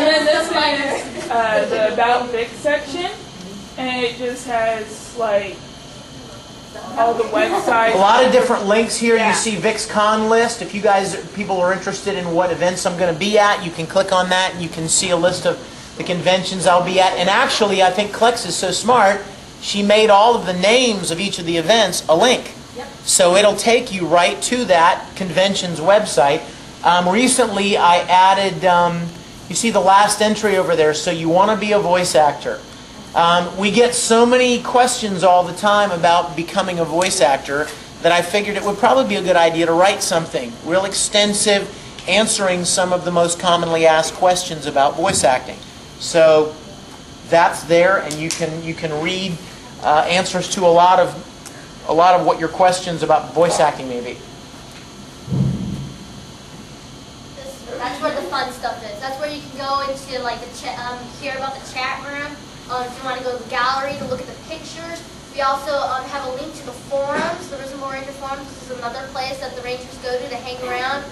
then this one is the About Vic section, and it just has like all the websites. A lot of different links here. You see Vic's con list. If you people are interested in what events I'm going to be at, you can click on that and you can see a list of the conventions I'll be at. And actually, I think Klex is so smart, she made all of the names of each of the events a link. Yep. So it'll take you right to that convention's website. Recently, I added, you see the last entry over there, so you want to be a voice actor. We get so many questions all the time about becoming a voice actor that I figured it would probably be a good idea to write something real extensive, answering some of the most commonly asked questions about voice acting. So that's there, and you can read answers to a lot of what your questions about voice acting may be. That's where the fun stuff is. That's where you can go into like hear about the chat room. If you want to go to the gallery to look at the pictures. We also have a link to the forums, the Risembool Ranger forums. This is another place that the Rangers go to hang around.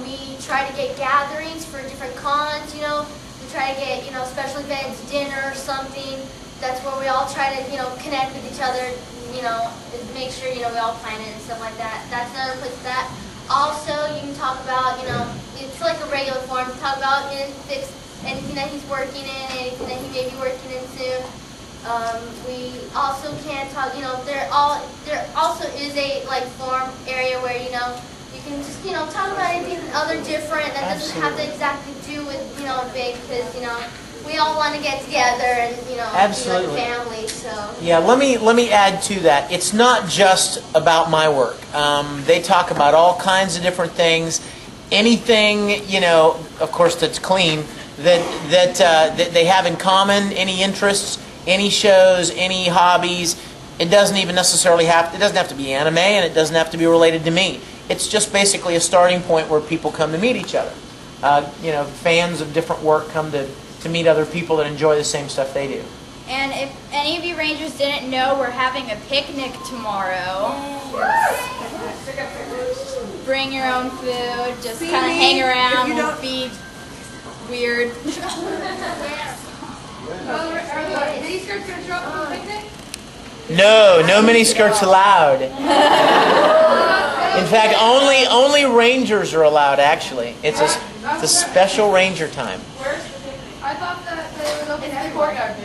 We try to get gatherings for different cons, you know. We try to get, you know, special events, dinner or something. That's where we all try to, you know, connect with each other, you know, make sure, you know, we all plan it and stuff like that. That's another place for that. Also, you can talk about, you know, it's like a regular forum. Talk about, you know, anything that he's working in, anything that he may be working in soon. We also can talk, you know, there also is a like forum area where, you know, you can just, you know, talk about anything other different that doesn't have to exactly do with, you know, big, because, you know, we all want to get together and, you know, be like family, so. Yeah, let me add to that. It's not just about my work. They talk about all kinds of different things. Anything, you know, of course, that's clean, that they have in common, any interests, any shows, any hobbies. It doesn't even necessarily it doesn't have to be anime, and it doesn't have to be related to me. It's just basically a starting point where people come to meet each other. You know, fans of different work come to meet other people that enjoy the same stuff they do. And if any of you Rangers didn't know, we're having a picnic tomorrow. Bring your own food, just kind of hang around, we'll be weird. Are the mini skirts going to show up for the picnic? No mini skirts allowed. In fact, only Rangers are allowed, actually. It's a special Ranger time. I thought that they would open in the courtyard.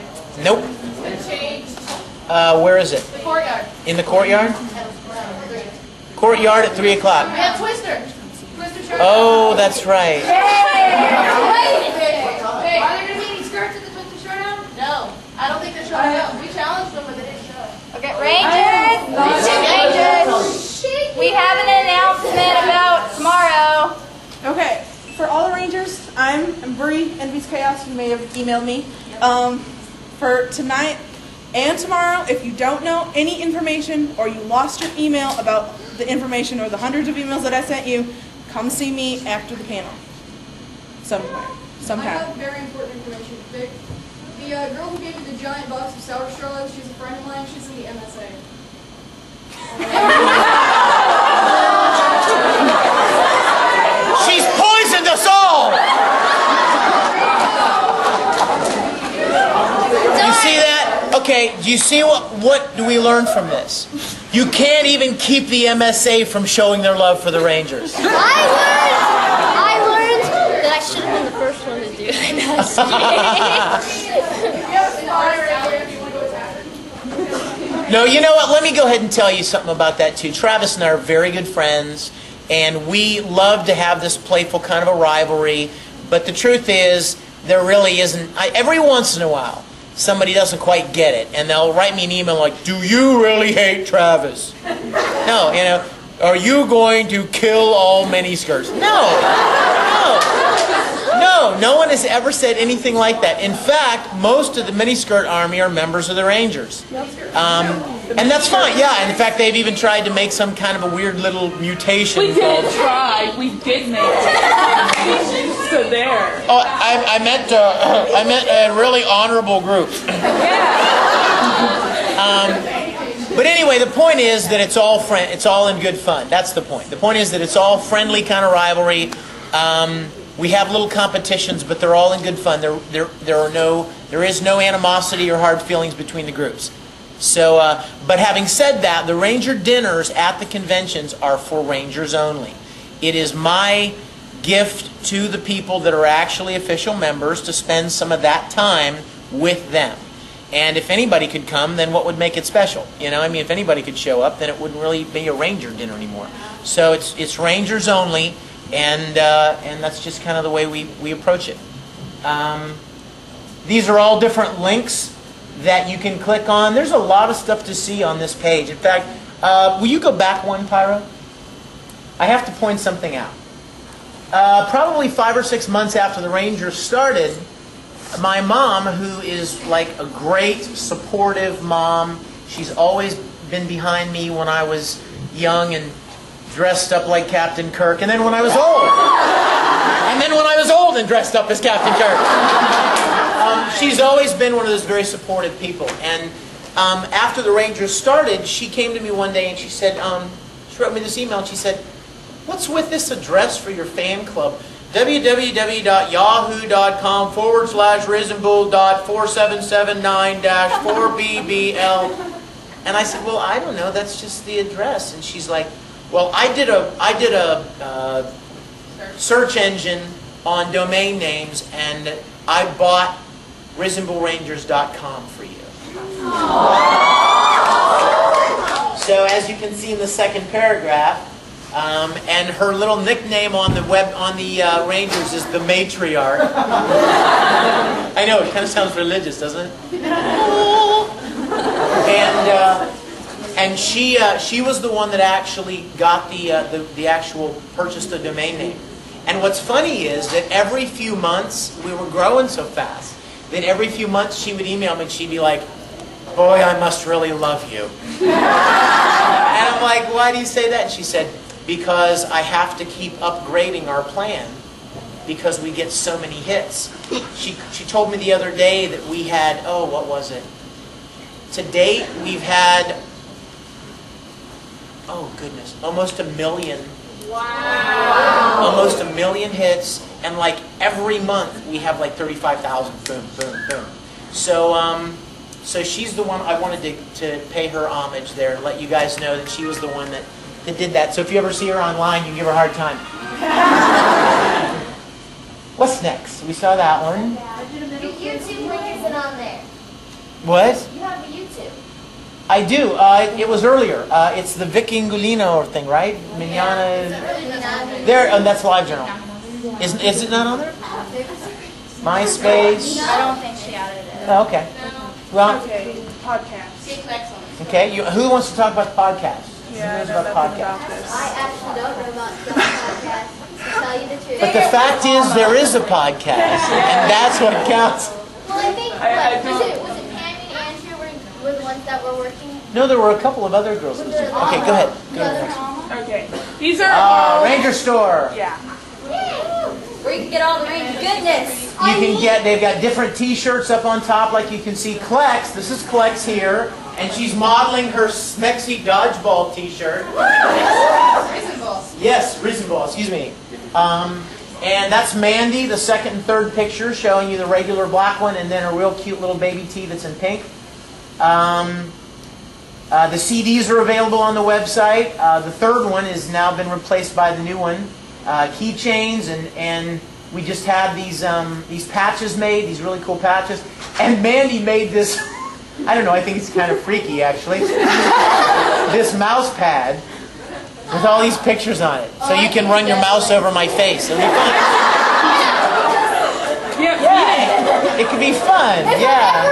Nope. It's changed. Where is it? The courtyard. In the courtyard? Courtyard at 3 o'clock. We have Twister. Twister showed up. Oh, that's right. Hey, are there going to be any skirts at the Twister showdown? No. I don't think they're showing up. We challenged them, but they didn't show. Okay, Rangers! We have an announcement about tomorrow. Okay, for all the Rangers, I'm Bree, Envy's Chaos. You may have emailed me. For tonight and tomorrow, if you don't know any information or you lost your email about the information or the hundreds of emails that I sent you, come see me after the panel. Sometime. I have very important information. The girl who gave me the giant box of sour straws, she's a friend of mine. She's in the MSA. She's poisoned us all! You see that? Okay, do you see what do we learn from this? You can't even keep the MSA from showing their love for the Rangers. I learned that I should have been the first one to do it. No, you know what? Let me go ahead and tell you something about that too. Travis and I are very good friends, and we love to have this playful kind of a rivalry. But the truth is, there really isn't. Every once in a while, somebody doesn't quite get it, and they'll write me an email like, "Do you really hate Travis?" No, you know, "Are you going to kill all miniskirts?" No one has ever said anything like that. In fact, most of the miniskirt army are members of the Rangers. And that's fine, yeah. In fact, they've even tried to make some kind of a weird little mutation. We did try. We did make it. So there. Oh, I meant a really honorable group. But anyway, the point is that it's all in good fun. That's the point. The point is that it's all friendly kind of rivalry. We have little competitions, but they're all in good fun. There is no animosity or hard feelings between the groups. So, but having said that, the Ranger dinners at the conventions are for Rangers only. It is my gift to the people that are actually official members to spend some of that time with them. And if anybody could come, then what would make it special? You know, I mean, if anybody could show up, then it wouldn't really be a Ranger dinner anymore. So it's Rangers only, and that's just kind of the way we approach it. These are all different links that you can click on. There's a lot of stuff to see on this page. In fact, will you go back one, Pyro? I have to point something out. Probably 5 or 6 months after the Rangers started, my mom, who is like a great, supportive mom, she's always been behind me when I was young and dressed up like Captain Kirk, and then when I was old. And then when I was old and dressed up as Captain Kirk. She's always been one of those very supportive people. And after the Rangers started, she came to me one day and she said, she wrote me this email and she said, "What's with this address for your fan club? www.yahoo.com/Risembool.4779-4BBL." And I said, "Well, I don't know. That's just the address." And she's like, "Well, I did a search engine on domain names, and I bought RisemboolRangers.com for you." So as you can see in the second paragraph, and her little nickname on the Rangers is the Matriarch. I know, it kind of sounds religious, doesn't it? And she was the one that actually got the actual purchased the domain name. And what's funny is that every few months, we were growing so fast that every few months she would email me and she'd be like, "Boy, I must really love you." And I'm like, "Why do you say that?" And she said, "Because I have to keep upgrading our plan because we get so many hits." She told me the other day that we had, what was it? To date, we've had, goodness, almost 1 million. Wow. Almost 1 million hits, and like every month we have like 35,000. Boom, boom, boom. So, so she's the one I wanted to pay her homage there and let you guys know that she was the one that did that. So if you ever see her online, you can give her a hard time. What's next? We saw that one. Your YouTube link isn't on there. What? You have a YouTube. I do. It was earlier. It's the Vikingulino thing, right? Mignana. There. That's LiveJournal. Is it not on there? MySpace. I don't think she added it. Oh, okay. Well. Okay, podcast. Okay. Who wants to talk about the podcast? Yeah, Who knows I know about nothing podcasts? about this. I actually don't know about the podcast, to tell you the truth. But the fact is, there is a podcast, and that's what counts. Well, I think, I was it Pam and Andrew were the ones that were working? No, there were a couple of other girls. Okay, go ahead. Go to the next one. Okay, these are all. Ranger Store. Yeah. Where you can get all the Ranger goodness. They've got different t-shirts up on top, like you can see Klex. This is Klex here, and she's modeling her Smexy Dodgeball t-shirt. Risembool. Yes, Risembool, excuse me. And that's Mandy, the second and third picture, showing you the regular black one, and then a real cute little baby tee that's in pink. The CDs are available on the website. The third one has now been replaced by the new one. Keychains, and we just had these patches made, these really cool patches. And Mandy made this, I don't know, I think it's kind of freaky actually, this mouse pad with all these pictures on it. So you can run your mouse over my face. It'll be fun. Yeah, it could be fun, yeah.